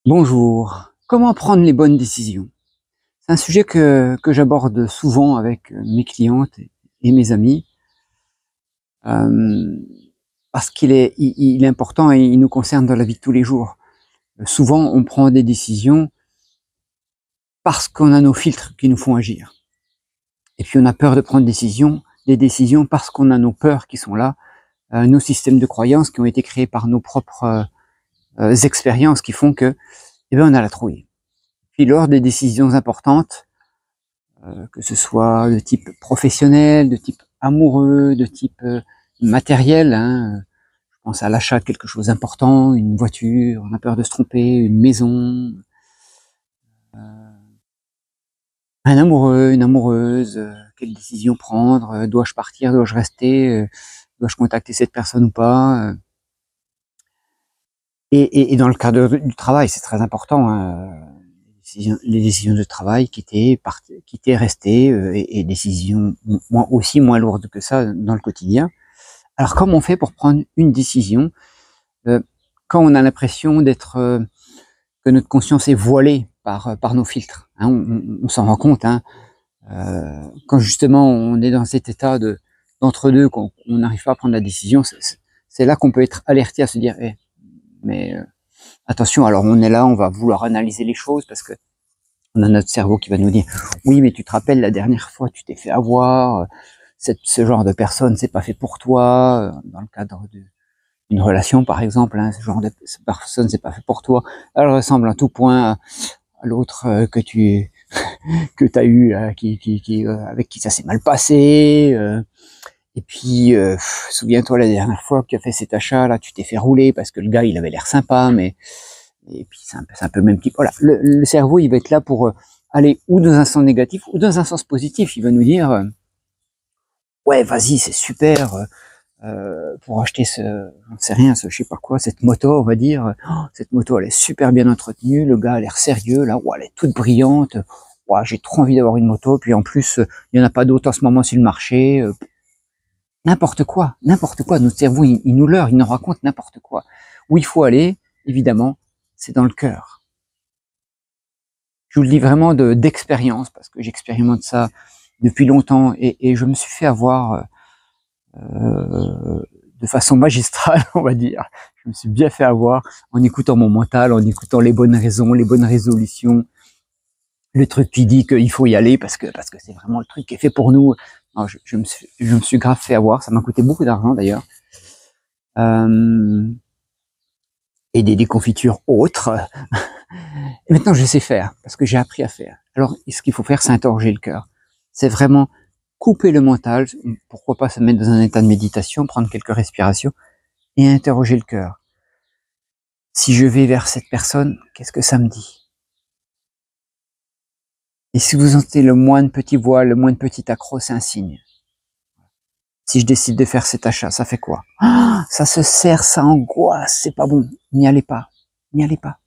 Bonjour. Comment prendre les bonnes décisions? C'est un sujet que j'aborde souvent avec mes clientes et mes amis, euh, parce qu'il est important et il nous concerne dans la vie de tous les jours. Souvent, on prend des décisions parce qu'on a nos filtres qui nous font agir. Et puis, on a peur de prendre des décisions parce qu'on a nos peurs qui sont là, nos systèmes de croyances qui ont été créés par nos propres expériences qui font que, eh bien, on a la trouille. Puis, lors des décisions importantes, que ce soit de type professionnel, de type amoureux, de type matériel, hein. Je pense à l'achat de quelque chose d'important, une voiture, on a peur de se tromper, une maison, un amoureux, une amoureuse, quelle décision prendre, dois-je partir, dois-je rester, dois-je contacter cette personne ou pas, et dans le cadre du travail, c'est très important, hein, les décisions de travail, quitter, rester, et décisions moins lourdes que ça dans le quotidien. Alors comment on fait pour prendre une décision quand on a l'impression que notre conscience est voilée par nos filtres, hein, on s'en rend compte, hein, quand justement on est dans cet état d'entre-deux, qu'on n'arrive pas à prendre la décision, c'est là qu'on peut être alerté à se dire mais attention, alors on est là, on va vouloir analyser les choses parce que on a notre cerveau qui va nous dire oui, mais tu te rappelles la dernière fois tu t'es fait avoir, ce genre de personne c'est pas fait pour toi, dans le cadre d'une relation par exemple, hein, ce genre de personne c'est pas fait pour toi, elle ressemble en tout point à l'autre que t'as eu, avec qui ça s'est mal passé, et puis souviens-toi la dernière fois que tu as fait cet achat là, tu t'es fait rouler parce que le gars il avait l'air sympa, mais et puis c'est un peu le même type. Voilà, le cerveau il va être là pour aller ou dans un sens négatif ou dans un sens positif. Il va nous dire ouais vas-y c'est super, pour acheter j'en sais rien, je sais pas quoi, cette moto, on va dire, cette moto elle est super bien entretenue, le gars a l'air sérieux là, ouais, elle est toute brillante, ouais, j'ai trop envie d'avoir une moto, puis en plus il y en a pas d'autres en ce moment sur le marché, n'importe quoi, notre cerveau il nous leurre, il nous raconte n'importe quoi. Où il faut aller, évidemment, c'est dans le cœur. Je vous le dis vraiment d'expérience, parce que j'expérimente ça depuis longtemps, et je me suis fait avoir de façon magistrale, on va dire. Je me suis bien fait avoir en écoutant mon mental, en écoutant les bonnes raisons, les bonnes résolutions, le truc qui dit qu'il faut y aller parce que c'est vraiment le truc qui est fait pour nous. Non, je me suis grave fait avoir, ça m'a coûté beaucoup d'argent d'ailleurs. Et des confitures autres. Et maintenant je sais faire, parce que j'ai appris à faire. Alors ce qu'il faut faire, c'est interroger le cœur. C'est vraiment couper le mental, pourquoi pas se mettre dans un état de méditation, prendre quelques respirations, et interroger le cœur. Si je vais vers cette personne, qu'est-ce que ça me dit? Et si vous sentez le moindre petit voile, le moindre petit accroc, c'est un signe. Si je décide de faire cet achat, ça fait quoi? Ça se serre, ça angoisse, c'est pas bon. N'y allez pas. N'y allez pas.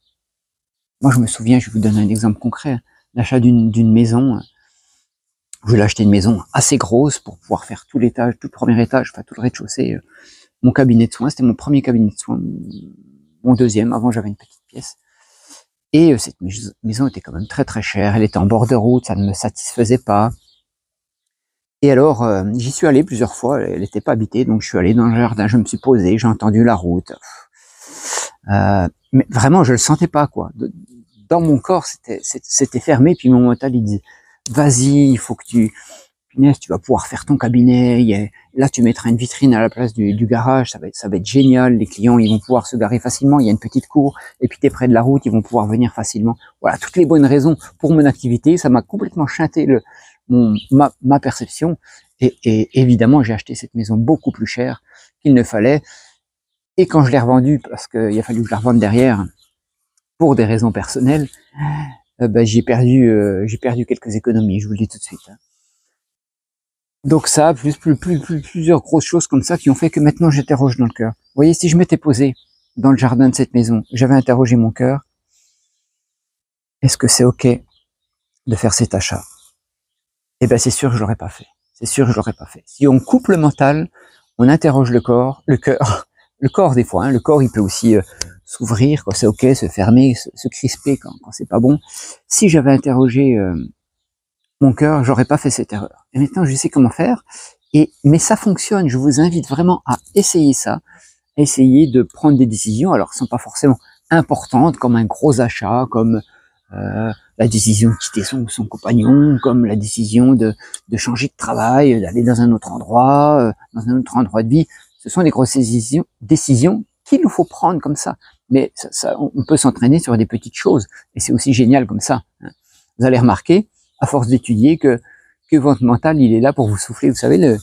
Moi, je me souviens, je vais vous donner un exemple concret, l'achat d'une maison. Je voulais acheter une maison assez grosse pour pouvoir faire tout l'étage, tout le premier étage, enfin tout le rez-de-chaussée, mon cabinet de soins. C'était mon premier cabinet de soins, mon deuxième. Avant, j'avais une petite pièce. Et cette maison était quand même très très chère. Elle était en bord de route, ça ne me satisfaisait pas. Et alors, j'y suis allé plusieurs fois. Elle n'était pas habitée, donc je suis allé dans le jardin. Je me suis posé, j'ai entendu la route. Mais vraiment, je le sentais pas, quoi. Dans mon corps, c'était fermé. Puis mon mental, il disait vas-y, il faut que punaise, tu vas pouvoir faire ton cabinet. Là, tu mettras une vitrine à la place du garage. Ça va être génial. Les clients, ils vont pouvoir se garer facilement. Il y a une petite cour. Et puis, t'es près de la route. Ils vont pouvoir venir facilement. Voilà, toutes les bonnes raisons pour mon activité. Ça m'a complètement chanté ma perception. Et évidemment, j'ai acheté cette maison beaucoup plus chère qu'il ne fallait. Et quand je l'ai revendue, parce qu'il a fallu que je la revende derrière, pour des raisons personnelles, j'ai perdu quelques économies. Je vous le dis tout de suite. Donc ça, plusieurs grosses choses comme ça qui ont fait que maintenant j'interroge dans le cœur. Vous voyez, si je m'étais posé dans le jardin de cette maison, j'avais interrogé mon cœur, est-ce que c'est ok de faire cet achat? Eh ben c'est sûr que je l'aurais pas fait. C'est sûr que je l'aurais pas fait. Si on coupe le mental, on interroge le cœur, le corps des fois, hein, le corps il peut aussi s'ouvrir quand c'est ok, se fermer, se crisper quand c'est pas bon. Si j'avais interrogé mon cœur, j'aurais pas fait cette erreur. Et maintenant je sais comment faire. Mais ça fonctionne. Je vous invite vraiment à essayer ça, à essayer de prendre des décisions, alors qui sont pas forcément importantes, comme un gros achat, comme la décision de quitter son compagnon, comme la décision de changer de travail, d'aller dans un autre endroit, dans un autre endroit de vie. Ce sont des grosses décisions qu'il nous faut prendre comme ça. Mais on peut s'entraîner sur des petites choses. Et c'est aussi génial comme ça. Vous allez remarquer, à force d'étudier, que votre mental, il est là pour vous souffler. Vous savez,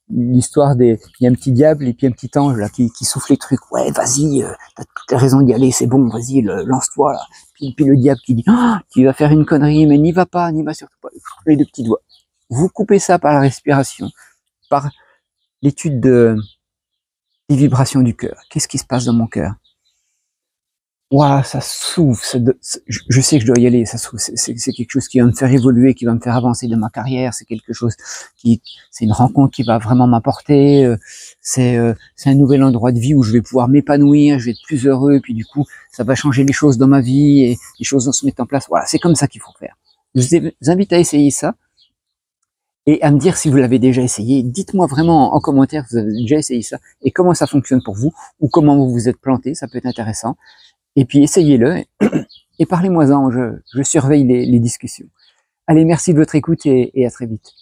l'histoire il y a un petit diable et puis un petit ange là qui souffle les trucs. Ouais, vas-y, t'as toute raison d'y aller, c'est bon, vas-y, lance-toi là. Puis le diable qui dit, oh, tu vas faire une connerie, mais n'y va pas, n'y va surtout pas. Les deux petits doigts. Vous coupez ça par la respiration, par l'étude des vibrations du cœur. Qu'est-ce qui se passe dans mon cœur? Waouh, ça souffle, je sais que je dois y aller, ça souffle, c'est quelque chose qui va me faire évoluer, qui va me faire avancer dans ma carrière, c'est quelque chose c'est une rencontre qui va vraiment m'apporter, c'est un nouvel endroit de vie où je vais pouvoir m'épanouir, je vais être plus heureux, puis du coup, ça va changer les choses dans ma vie, et les choses vont se mettre en place. Voilà, c'est comme ça qu'il faut faire. Je vous invite à essayer ça, et à me dire si vous l'avez déjà essayé. Dites-moi vraiment en commentaire si vous avez déjà essayé ça, et comment ça fonctionne pour vous, ou comment vous vous êtes planté, ça peut être intéressant. Et puis essayez-le et parlez-moi-en, je surveille les discussions. Allez, merci de votre écoute et à très vite.